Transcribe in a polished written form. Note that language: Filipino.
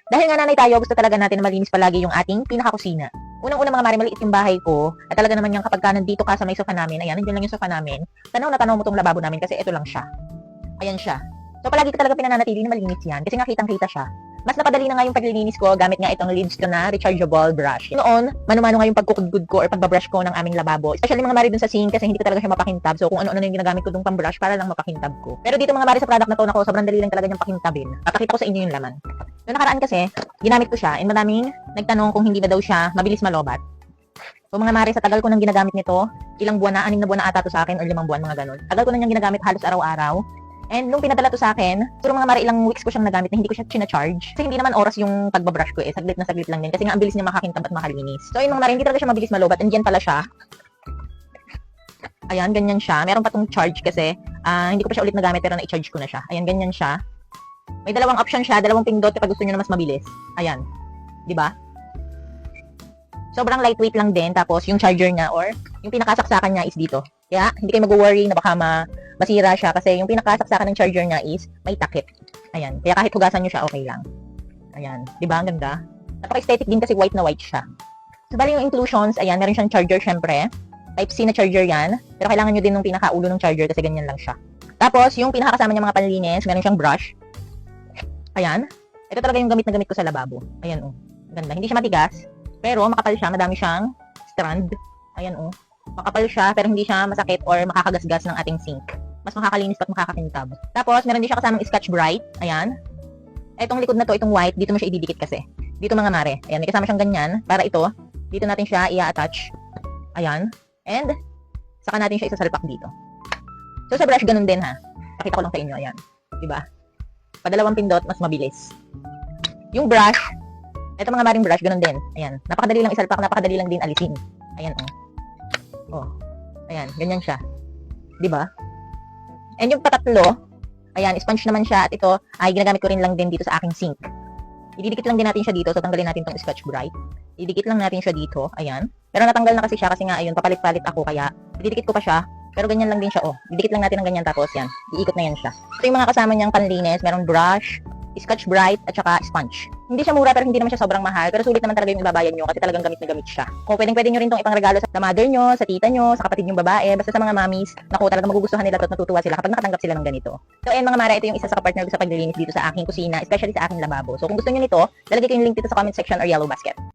Dahil nga nanay tayo, gusto talaga natin na malinis palagi yung ating pinakakusina. Unang-una mga mare, maliit yung bahay ko. At talaga naman yung kapag ka nandito ka sa may sofa namin, ayan, nandiyan lang yung sofa namin. Tanaw na tanaw mo tong lababo namin kasi ito lang siya. Ayan siya. So palagi ko talaga pinananatili na malinis yan kasi nga kitang-kita siya. Mas napadali na nga yung paglilinis ko gamit nga itong Lids ko na rechargeable brush. Noon, mano-mano nga yung pagkukudgud ko or pagbabrush ko ng aming lababo. Especially mga mare dun sa sink kasi hindi ko talaga siya mapakintab. So kung ano-ano na yung ginagamit ko dong pang-brush para lang mapakintab ko. Pero dito mga mare sa product na to, nako, sobrang dali lang talaga niyang pakintabin. Papakita ko sa inyo yung laman. Noong nakaraan kasi, ginamit ko siya and madaming nagtanong kung hindi na daw siya mabilis malobat. So mga mare, sa tagal ko nang ginagamit nito, ilang buwan na, 6 na buwan na ata to sa akin or 5 buwan, mga ganun. Tagal ko na niyang ginagamit halos araw-araw. And nung pinadala to sa akin, siguro mga mare ilang weeks ko siyang nagamit na hindi ko siya china-charge. Kasi hindi naman oras yung pagbabrush ko saglit na saglit lang din. Kasi nga ang bilis niya makakintab at makalinis. So ayun mga mare, hindi talaga siya mabilis malobat. And dyan pala siya. Ayan, ganyan siya. Meron pa tong charge kasi hindi ko pa siya ulit nagamit pero na-charge ko na siya. Ayan, ganyan siya. May dalawang option siya, dalawang pindot kapag gusto niyo na mas mabilis. Ayan. 'Di ba? Sobrang lightweight lang din. Tapos yung charger niya or yung pinakasaksakan niya is dito. Kaya hindi kayo mag-worry na baka masira siya kasi yung pinakasaksakan ng charger niya is may takip. Ayan. Kaya kahit hugasan niyo siya, okay lang. Ayan. 'Di ba? Ang ganda. Napaka-aesthetic din kasi white na white siya. So bali yung inclusions, ayan, meron siyang charger syempre. Type-C na charger yan. Pero kailangan nyo din ng pinakaulo ng charger kasi ganyan lang siya. Tapos, yung pinakakasama niya mga panlinis, meron siyang brush. Ayan. Ito talaga yung gamit na gamit ko sa lababo. Ayan, oh. Ganda. Hindi siya matigas. Pero makapal siya. Madami siyang strand. Ayan, oh. Makapal siya, pero hindi siya masakit or makakagasgas ng ating sink. Mas makakalinis at makakakintab. Tapos, meron din siya kasamang Scotch Brite. Ayan. Etong likod na to, itong white, dito mo siya ididikit kasi. Dito mga mare. Ayan, may kasama siyang ganyan. Para ito, dito natin siya i-attach. Ayan. And, saka natin siya isasalpak dito. So, sa brush, ganun din ha. Pakita ko lang sa inyo. Ayan. Diba? Padalawang pindot, mas mabilis. Yung brush, eto mga maring brush, ganun din. Ayan. Napakadali lang isalpak, napakadali lang din alisin. Ayan, oh. Oh. Ayan, ganyan siya. Diba? And yung patatlo, ayan, sponge naman siya. At ito, ay ginagamit ko rin lang din dito sa aking sink. Ididikit lang din natin siya dito. So, tanggalin natin tong Scotch Brite. Ididikit lang natin siya dito. Ayan. Pero natanggal na kasi siya kasi nga, ayun, papalit-palit ako. Kaya, ididikit ko pa siya. Pero ganyan lang din siya, oh. Didikit lang natin ng ganyan tapos yan. Iikot na yan siya. Ito yung mga kasama niyang panlinis. Meron brush, Scotch Brite, at saka sponge. Hindi siya mura pero hindi naman siya sobrang mahal. Pero sulit naman talaga yung ibabayan nyo kasi talagang gamit na gamit siya. Kung pwedeng nyo rin itong ipangregalo sa mother nyo, sa tita nyo, sa kapatid nyong babae, basta sa mga mommies, naku, talagang magugustuhan nila at natutuwa sila kapag nakatanggap sila ng ganito. So ayun mga mara, ito yung isa sa partner ko sa paglilinis dito sa aking kusina, especially sa aking lababo. So kung gusto nyo nito, lalagay ko yung link dito sa comment section or yellow basket.